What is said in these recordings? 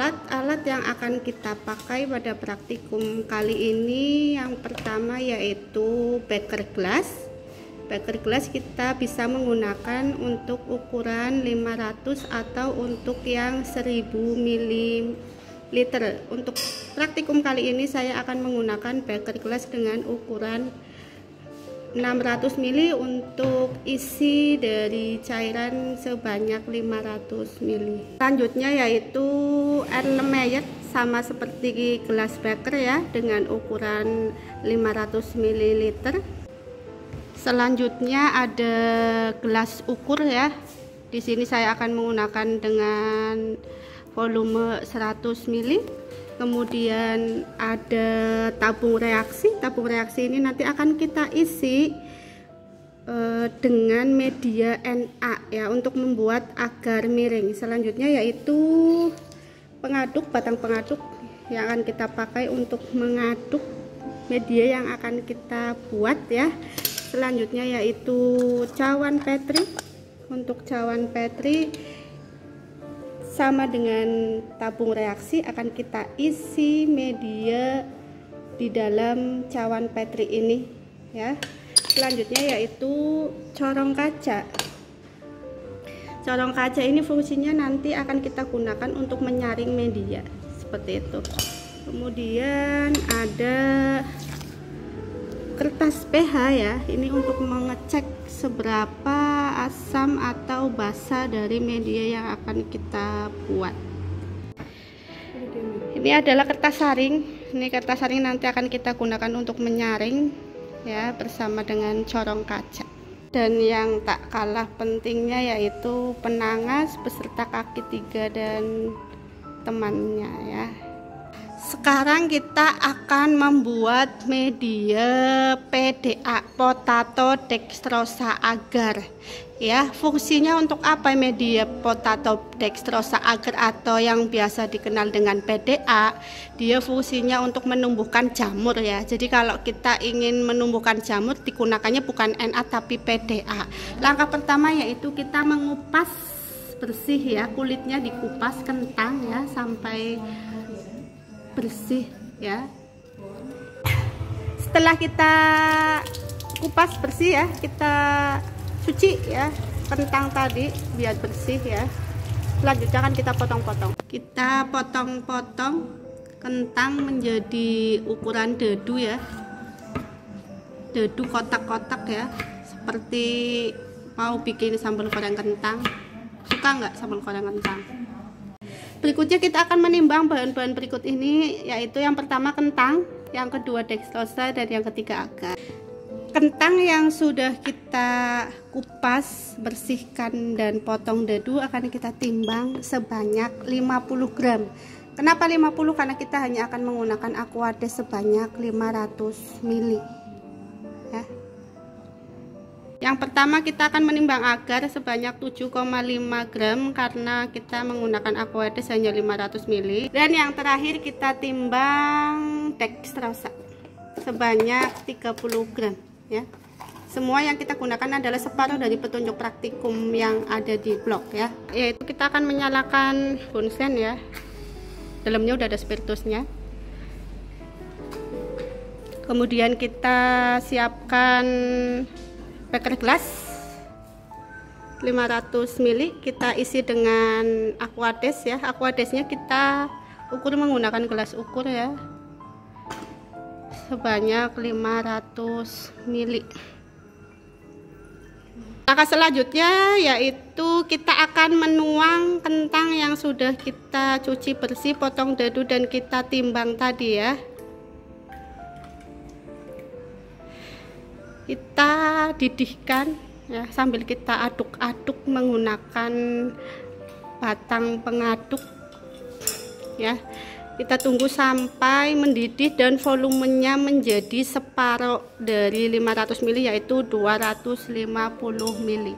Alat-alat yang akan kita pakai pada praktikum kali ini yang pertama yaitu beker glass. Beker glass kita bisa menggunakan untuk ukuran 500 atau untuk yang 1000 ml. Untuk praktikum kali ini saya akan menggunakan beker glass dengan ukuran 600 ml untuk isi dari cairan sebanyak 500 ml. Selanjutnya yaitu Erlenmeyer Meyer, sama seperti gelas beker ya, dengan ukuran 500 ml. Selanjutnya ada gelas ukur ya. Di sini saya akan menggunakan dengan volume 100 ml. Kemudian ada tabung reaksi. Tabung reaksi ini nanti akan kita isi dengan media Na ya, untuk membuat agar miring. Selanjutnya yaitu pengaduk, batang pengaduk yang akan kita pakai untuk mengaduk media yang akan kita buat ya. Selanjutnya yaitu cawan Petri. Untuk cawan Petri sama dengan tabung reaksi, akan kita isi media di dalam cawan Petri ini ya. Selanjutnya yaitu corong kaca. Corong kaca ini fungsinya nanti akan kita gunakan untuk menyaring media seperti itu. Kemudian ada kertas pH ya, ini untuk mengecek seberapa asam atau basa dari media yang akan kita buat. Ini adalah kertas saring. Ini kertas saring nanti akan kita gunakan untuk menyaring ya, bersama dengan corong kaca. Dan yang tak kalah pentingnya yaitu penangas beserta kaki 3 dan temannya ya. Sekarang kita akan membuat media PDA, potato dextrosa agar ya. Fungsinya untuk apa media potato dextrosa agar atau yang biasa dikenal dengan PDA? Dia fungsinya untuk menumbuhkan jamur ya. Jadi kalau kita ingin menumbuhkan jamur, digunakannya bukan Na tapi PDA. Langkah pertama yaitu kita mengupas bersih ya, kulitnya dikupas kentang ya sampai bersih ya. Setelah kita kupas bersih ya, kita cuci ya kentang tadi biar bersih ya. Selanjutnya kan kita potong-potong. Kita potong-potong kentang menjadi ukuran dadu ya. Dadu kotak-kotak ya. Seperti mau bikin sambal goreng kentang. Suka nggak sambal goreng kentang? Berikutnya kita akan menimbang bahan-bahan berikut ini, yaitu yang pertama kentang, yang kedua dextrosa, dan yang ketiga agar. Kentang yang sudah kita kupas, bersihkan dan potong dadu akan kita timbang sebanyak 50 gram. Kenapa 50? Karena kita hanya akan menggunakan Aquades sebanyak 500 ml ya. Yang pertama kita akan menimbang agar sebanyak 7,5 gram karena kita menggunakan Aquades hanya 500 ml. Dan yang terakhir kita timbang dextrosa sebanyak 30 gram ya. Semua yang kita gunakan adalah separuh dari petunjuk praktikum yang ada di blog ya. Yaitu kita akan menyalakan bunsen ya. Dalamnya udah ada spiritusnya. Kemudian kita siapkan beker glass 500 ml, kita isi dengan Aquades ya. Aquadesnya kita ukur menggunakan gelas ukur ya, sebanyak 500 ml. Langkah selanjutnya yaitu kita akan menuang kentang yang sudah kita cuci bersih, potong dadu dan kita timbang tadi ya. Kita didihkan ya, sambil kita aduk-aduk menggunakan batang pengaduk ya. Kita tunggu sampai mendidih dan volumenya menjadi separuh dari 500 ml yaitu 250 ml.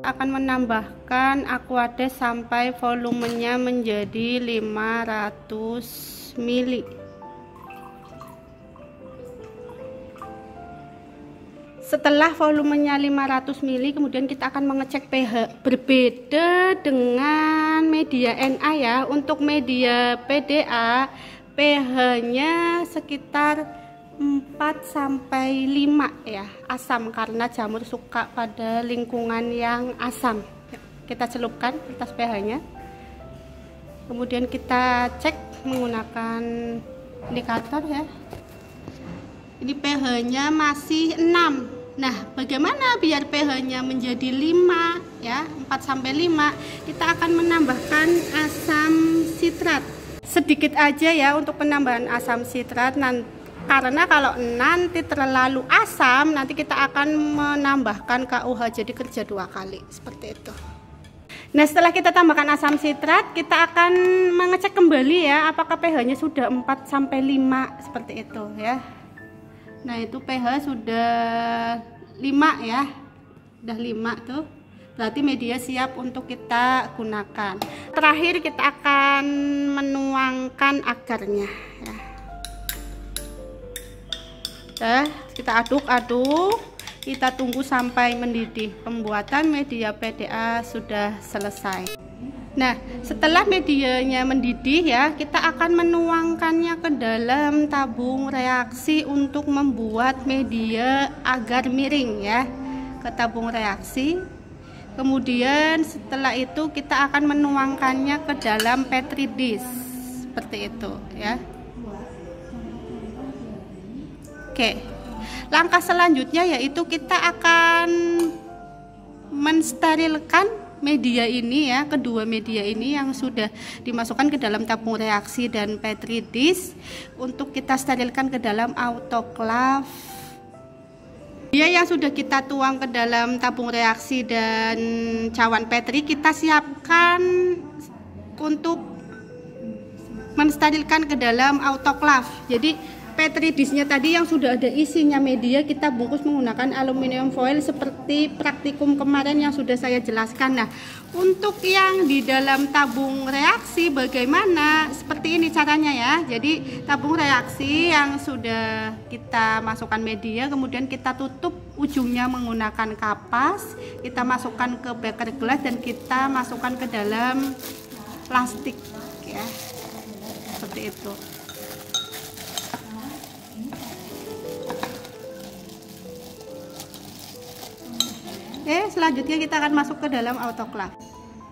Akan menambah menambahkan Aquades sampai volumenya menjadi 500 ml. Setelah volumenya 500 ml, kemudian kita akan mengecek pH. Berbeda dengan media Na ya. Untuk media PDA, pH-nya sekitar 4-5 ya, asam, karena jamur suka pada lingkungan yang asam. Kita celupkan kertas pH-nya. Kemudian kita cek menggunakan indikator ya. Ini pH-nya masih 6. Nah, bagaimana biar pH-nya menjadi 5 ya, 4-5? Kita akan menambahkan asam sitrat. Sedikit aja ya untuk penambahan asam sitrat, karena kalau nanti terlalu asam, nanti kita akan menambahkan KUH, jadi kerja 2 kali seperti itu. Nah, setelah kita tambahkan asam sitrat, kita akan mengecek kembali ya, apakah pH-nya sudah 4-5 seperti itu ya. Nah, itu pH sudah 5 ya, udah 5 tuh, berarti media siap untuk kita gunakan. Terakhir kita akan menuangkan agarnya ya. Kita aduk-aduk, kita tunggu sampai mendidih. Pembuatan media PDA sudah selesai. Nah, setelah medianya mendidih ya, kita akan menuangkannya ke dalam tabung reaksi untuk membuat media agar miring ya, ke tabung reaksi. Kemudian setelah itu kita akan menuangkannya ke dalam petri dish seperti itu ya. Oke, langkah selanjutnya yaitu kita akan mensterilkan media ini ya, kedua media ini yang sudah dimasukkan ke dalam tabung reaksi dan petri dish untuk kita sterilkan ke dalam autoclave. Media yang sudah kita tuang ke dalam tabung reaksi dan cawan petri kita siapkan untuk mensterilkan ke dalam autoclave. Jadi petri dish-nya tadi yang sudah ada isinya media, kita bungkus menggunakan aluminium foil seperti praktikum kemarin yang sudah saya jelaskan. Nah, untuk yang di dalam tabung reaksi bagaimana? Seperti ini caranya ya. Jadi tabung reaksi yang sudah kita masukkan media, kemudian kita tutup ujungnya menggunakan kapas, kita masukkan ke beker gelas dan kita masukkan ke dalam plastik ya. Seperti itu. Selanjutnya kita akan masuk ke dalam autoclave.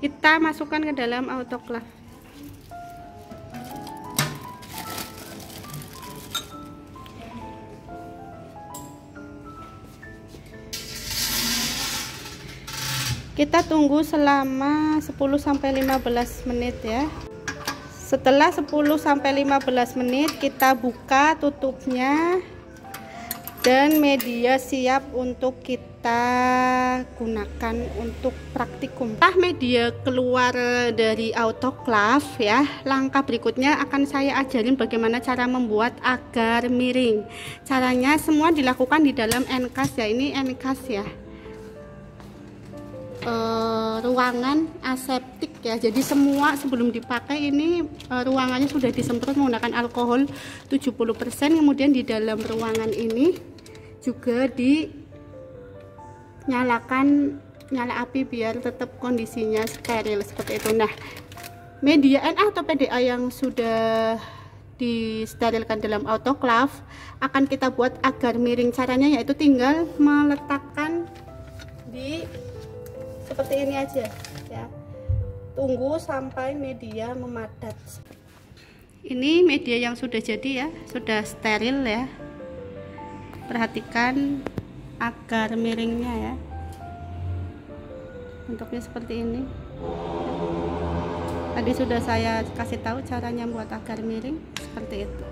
Kita masukkan ke dalam autoclave. Kita tunggu selama 10-15 menit ya. Setelah 10-15 menit kita buka tutupnya dan media siap untuk kita gunakan untuk praktikum. Setelah media keluar dari autoclave ya, langkah berikutnya akan saya ajarin bagaimana cara membuat agar miring. Caranya semua dilakukan di dalam enkas ya, ini enkas ya, ruangan aseptik ya. Jadi semua sebelum dipakai ini ruangannya sudah disemprot menggunakan alkohol 70%. Kemudian di dalam ruangan ini juga dinyalakan nyala api biar tetap kondisinya steril seperti itu. Nah, media Na atau PDA yang sudah disterilkan dalam autoclave akan kita buat agar miring. Caranya yaitu tinggal meletakkan di seperti ini aja ya. Tunggu sampai media memadat. Ini media yang sudah jadi ya, sudah steril ya. Perhatikan agar miringnya ya, bentuknya seperti ini. Tadi sudah saya kasih tahu caranya buat agar miring seperti itu.